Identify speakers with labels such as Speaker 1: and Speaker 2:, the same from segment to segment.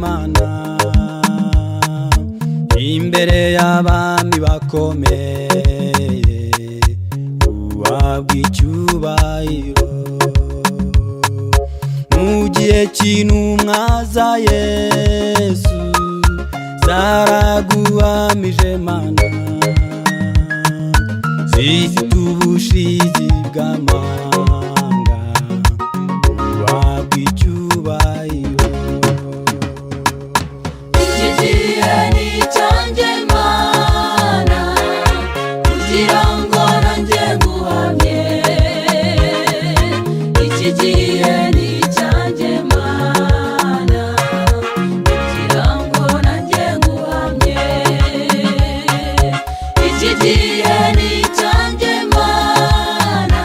Speaker 1: mana imbere y'abami bakomeye uhabwa icyubahiro mu gihe cy'intumwa za Yesu zaraguhamije mana zifite ubushizi bw'amanga uhabwa icyubahiro
Speaker 2: iki gihe ni icyanjye mana kugira ngo nanjye nguhamye iki gihe ni icyanjye mana kugira ngo nanjye nguhamye iki gihe ni icyanjye mana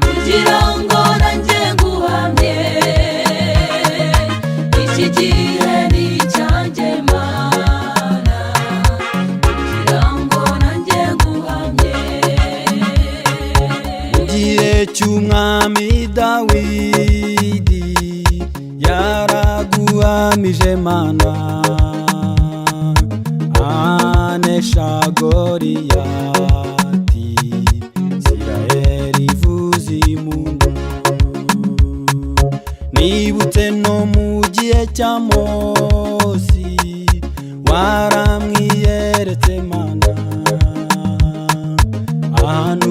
Speaker 2: kugira ngo nanjye nguhamye iki gihe ni icyanjye mana kugira ngo nanjye nguhamye
Speaker 1: igihe cy'umwami Dawidi yaraguhamije mana anesha Goliyati Isirayeli ivuza impundu nibutse no mu gihe cya Mose waramwiyeretse mana ahantu